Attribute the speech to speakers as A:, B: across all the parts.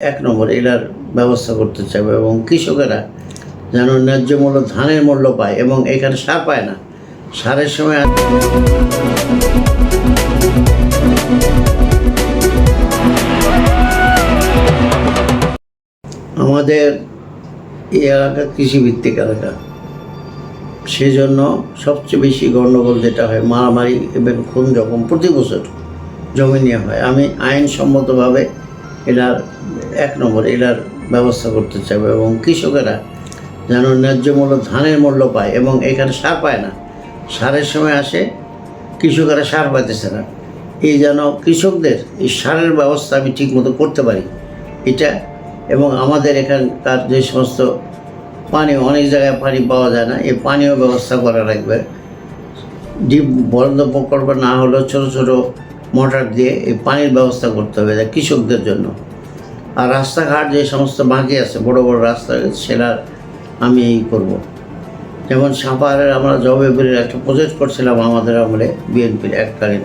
A: এক নম্বর এটার ব্যবস্থা করতে চাইবে এবং কৃষকেরা যেন ন্যায্য মূল্য ধানের মূল্য পায় এবং এখানে সার পায় না। সারের সময় আমাদের এই এলাকা কৃষিভিত্তিক এলাকা, সেজন্য সবচেয়ে বেশি গণ্ডগোল যেটা হয় মারামারি এবং খুন যখন প্রতি বছর জমি নিয়ে হয়। আমি আইনসম্মতভাবে এটার এক নম্বর এটার ব্যবস্থা করতে চাইবে এবং কৃষকেরা যেন ন্যায্য মূল্য ধানের মূল্য পায় এবং এখানে সার পায় না। সারের সময় আসে, কৃষকেরা সার পাইতেছে না। এই যেন কৃষকদের এই সারের ব্যবস্থা আমি ঠিকমতো করতে পারি এটা, এবং আমাদের এখানকার যে সমস্ত পানি, অনেক জায়গায় পানি পাওয়া যায় না, এই পানীয় ব্যবস্থা করা লাগবে। ডিপ বন্ধ প্রকল্প না হলেও ছোটো ছোটো মোটর দিয়ে এই পানির ব্যবস্থা করতে হবে কৃষকদের জন্য। আর রাস্তাঘাট যে সমস্ত বাকি আছে, বড় বড় রাস্তা, সেটা আমি করব। যেমন সাপাহারের আমরা জবেবের একটা প্রজেক্ট করছিলাম আমাদের আমলে, বিএনপির এককালীন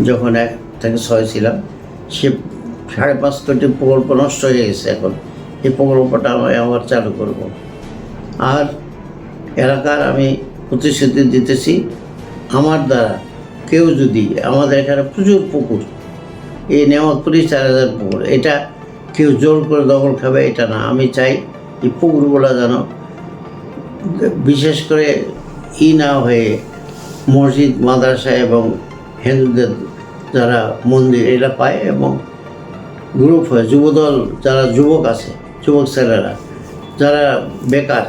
A: যখন 1 থেকে 6 ছিলাম, সে 5.5 কোটি প্রকল্প নষ্ট হয়ে গেছে। এখন এই প্রকল্পটা আমি আবার চালু করব। আর এলাকার আমি প্রতিশ্রুতি দিতেছি, আমার দ্বারা কেউ যদি, আমাদের এখানে প্রচুর পুকুর, এই নেওয়াতপুরি 4000 পুকুর, এটা কেউ জোর করে দখল খাবে এটা না। আমি চাই এই পুকুরগুলো যেন বিশেষ করে না হয়ে মসজিদ, মাদ্রাসা এবং হিন্দুদের যারা মন্দির এরা পায়, এবং গ্রুপ হয়ে যুবদল যারা যুবক আছে, যুবক ছেলেরা যারা বেকার,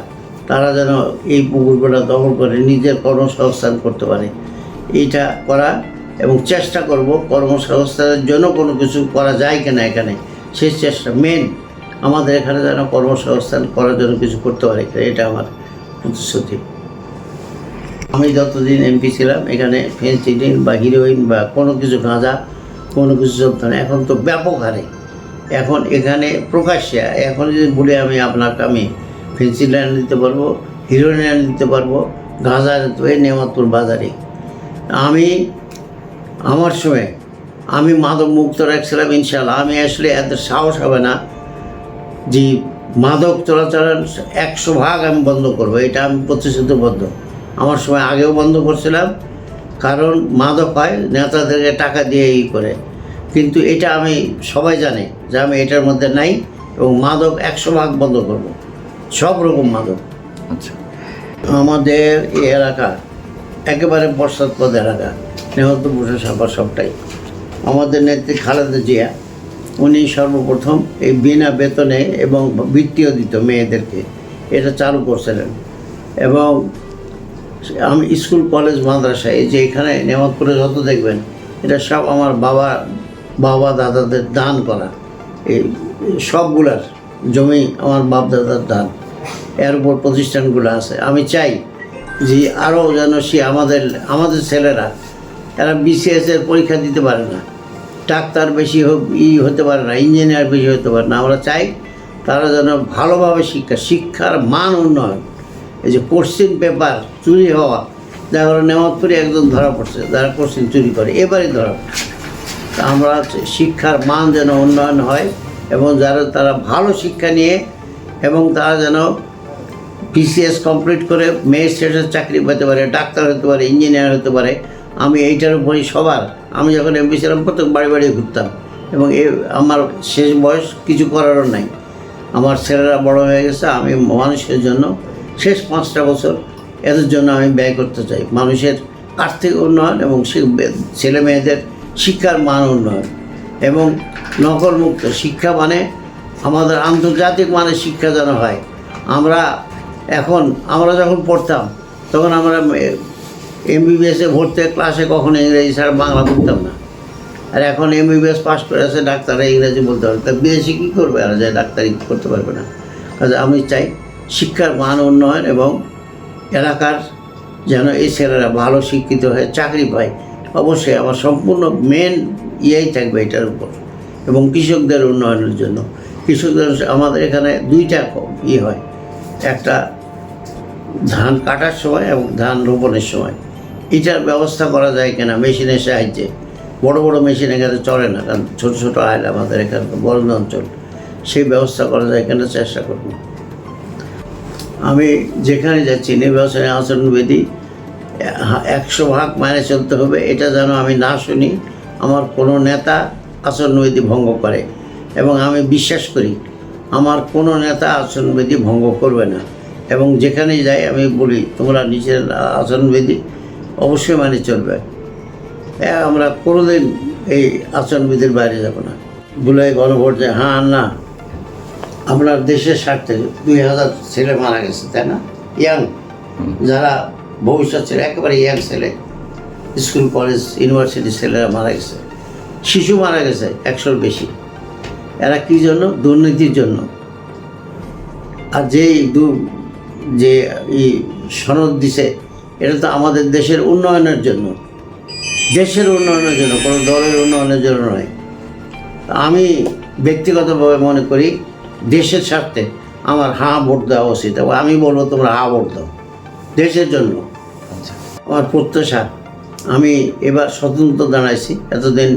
A: তারা যেন এই পুকুরগুলো দখল করে নিজের কর্মসংস্থান করতে পারে। এইটা করা এবং চেষ্টা করব কর্মসংস্থানের জন্য কোনো কিছু করা যায় কিনা এখানে, সেই চেষ্টা মেন আমাদের এখানে যেন কর্মসংস্থান করার জন্য কিছু করতে পারে, এটা আমার প্রতিশ্রুতি। আমি যতদিন এমপি ছিলাম এখানে ফেন্সিডিল বা হিরোইন বা কোনো কিছু গাঁজা কোনো কিছু চলতো না। এখন তো ব্যাপক হারে, এখন এখানে প্রকাশ্যে, এখন যদি বলি আমি ফেন্সিডিল এনে দিতে পারবো, হিরোইন এনে দিতে পারবো, গাঁজা নেওয়াতপুর বাজারে। আমার সময় আমি মাদক মুক্ত রাখছিলাম, ইনশাল্লাহ। আমি আসলে এত সাহস হবে না যে মাদক চলাচল 100% আমি বন্ধ করবো, এটা আমি প্রতিশ্রুতিবদ্ধ। আমার সময় আগেও বন্ধ করছিলাম, কারণ মাদক হয় নেতাদেরকে টাকা দিয়ে করে, কিন্তু এটা আমি সবাই জানে যে আমি এটার মধ্যে নাই, এবং মাদক 100% বন্ধ করব, সব রকম মাদক।
B: আচ্ছা,
A: আমাদের এই এলাকা একেবারে পশ্চাৎপদ এলাকা, নেহতপুর সাপার সবটাই। আমাদের নেত্রী খালেদা জিয়া, উনি সর্বপ্রথম এই বিনা বেতনে এবং বৃত্তিও দিত মেয়েদেরকে, এটা চালু করছিলেন। এবং আমি স্কুল, কলেজ, মাদ্রাসা, এই যে এখানে নেওয়াতপুরে যত দেখবেন, এটা সব আমার বাবা দাদাদের দান করা। এই সবগুলার জমি আমার বাপ দাদার দান, এর উপর প্রতিষ্ঠানগুলো আছে। আমি চাই যে আরও যেন আমাদের ছেলেরা, এরা বিসিএসের পরীক্ষা দিতে পারে না, ডাক্তার বেশি হতে পারে না, ইঞ্জিনিয়ার বেশি হতে পারে না। আমরা চাই তারা যেন ভালোভাবে শিক্ষার মান উন্নয়ন। এই যে কোশ্চিন পেপার চুরি হওয়া, দেখা গেলো নেওয়াতপুরে একজন ধরা পড়ছে যারা কোশ্চিন চুরি করে, এবারই ধরা পড়ছে। তা আমরা শিক্ষার মান যেন উন্নয়ন হয়, এবং তারা ভালো শিক্ষা নিয়ে, এবং তারা যেন বিসিএস কমপ্লিট করে ম্যাজিস্ট্রেটের চাকরি পেতে পারে, ডাক্তার হতে পারে, ইঞ্জিনিয়ার হতে পারে। আমি এইটার উপরই আমি যখন এমপি ছিলাম প্রত্যেক বাড়ি বাড়ি ঘুরতাম, এবং আমার শেষ বয়স কিছু করারও নাই। আমার ছেলেরা বড় হয়ে গেছে, আমি মানুষের জন্য শেষ 5টা বছর এদের জন্য আমি ব্যয় করতে চাই। মানুষের আর্থিক উন্নয়ন এবং ছেলে মেয়েদের শিক্ষার মান উন্নয়ন, এবং নকলমুক্ত শিক্ষা, মানে আমাদের আন্তর্জাতিক মানের শিক্ষা যেন হয়। আমরা যখন পড়তাম তখন আমরা এমবিবিএসে ভর্তি ক্লাসে কখনো ইংরেজি ছাড়া বাংলা পড়তাম না। আর এখন এমবিবিএস পাস করে আছে ডাক্তাররা ইংরেজি বলতে পারে, তা বিদেশি কী করবে, আর যে ডাক্তারি করতে পারবে না। কাজে আমি চাই শিক্ষার মান উন্নয়ন, এবং এলাকার যেন এই ছেলেরা ভালো শিক্ষিত হয়ে চাকরি পায়। অবশ্যই আমার সম্পূর্ণ মেন থাকবে এটার উপর, এবং কৃষকদের উন্নয়নের জন্য। কৃষকদের আমাদের এখানে 2টা হয়, একটা ধান কাটার সময় এবং ধান রোপণের সময়। এটার ব্যবস্থা করা যায় কিনা মেশিনের সাহায্যে, বড় বড় মেশিন এখানে চলে না, কারণ ছোটো ছোটো আইল আমাদের এখানে বরঞ্জ অঞ্চল, সেই ব্যবস্থা করা যায় এখানে চেষ্টা করব। আমি যেখানে যাচ্ছি নির্বাচনে আচরণবিধি 100% মানে চলতে হবে, এটা যেন আমি না শুনি আমার কোনো নেতা আচরণবিধি ভঙ্গ করে। এবং আমি বিশ্বাস করি আমার কোনো নেতা আচরণবিধি ভঙ্গ করবে না। এবং যেখানেই যাই আমি বলি তোমরা নিজের আচরণবিধি অবশ্যই মানে চলবে। আমরা কোনোদিন এই আচরণবিধির বাইরে যাব না। বলে গণভোট যে হ্যাঁ না, আপনার দেশের স্বার্থে 2000 ছেলে মারা গেছে, তাই না? ইয়াং, যারা ভবিষ্যৎ ছেলে, একেবারে ইয়াং ছেলে, স্কুল কলেজ ইউনিভার্সিটির ছেলেরা মারা গেছে, শিশু মারা গেছে 100-র বেশি। এরা কী জন্য? দুর্নীতির জন্য। আর যে সনদ দিছে এটা তো আমাদের দেশের উন্নয়নের জন্য, দেশের উন্নয়নের জন্য, কোনো দলের উন্নয়নের জন্য নয়। আমি ব্যক্তিগতভাবে মনে করি দেশের স্বার্থে আমার হাঁ ভোট দেওয়া উচিত, এবং আমি বলবো তোমরা হাঁ ভোট দাও দেশের জন্য। আমার প্রত্যাশা, আমি এবার স্বতন্ত্র দাঁড়াইছি, এতদিন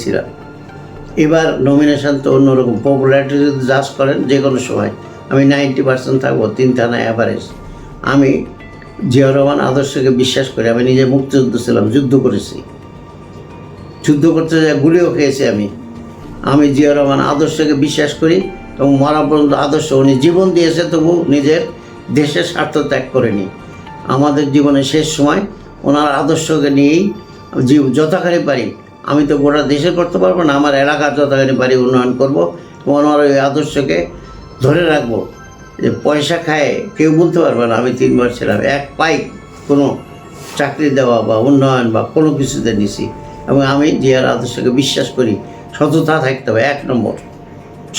A: ছিলাম। এবার নমিনেশন তো অন্যরকম, পপুলারিটি যদি জাজ করেন যে কোনো সময় আমি 90% থাকবো, 3 থানায় অ্যাভারেজ। আমি জিয়াউর রহমান আদর্শকে বিশ্বাস করি। আমি নিজে মুক্তিযুদ্ধ ছিলাম, যুদ্ধ করেছি, যুদ্ধ করতে যাই গুলিও খেয়েছি। আমি জিয়াউর রহমান আদর্শকে বিশ্বাস করি, এবং মরা পর্যন্ত আদর্শ, উনি জীবন দিয়েছে তবু নিজের দেশের স্বার্থ ত্যাগ করেনি। আমাদের জীবনের শেষ সময় ওনার আদর্শকে নিয়েই যতখানি পারি, আমি তো গোটা দেশে করতে পারবো না, আমার এলাকার যতখানি পারি উন্নয়ন করব, এবং ওনার ওই আদর্শকে ধরে রাখবো। যে পয়সা খায় কেউ বলতে পারবে না আমি 3 বার ছিলাম, এক পাই কোনো চাকরি দেওয়া বা উন্নয়ন বা কোনো কিছুতে নিছি। এবং আমি জিয়ার আদর্শকে বিশ্বাস করি। সততা থাকতে হবে, 1 নম্বর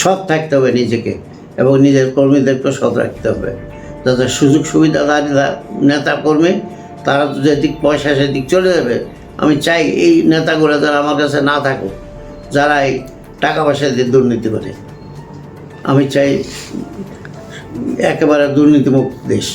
A: সৎ থাকতে হবে নিজেকে, এবং নিজের কর্মীদেরকে সৎ রাখতে হবে, যাতে সুযোগ সুবিধাদারী নেতা কর্মী তারা তো যেদিক পয়সা সেদিক চলে যাবে। আমি চাই এই নেতাগুলো যারা আমার কাছে না থাকুক, যারা এই টাকা পয়সা দিয়ে দুর্নীতি করে। আমি চাই একেবারে দুর্নীতিমুক্ত দেশ।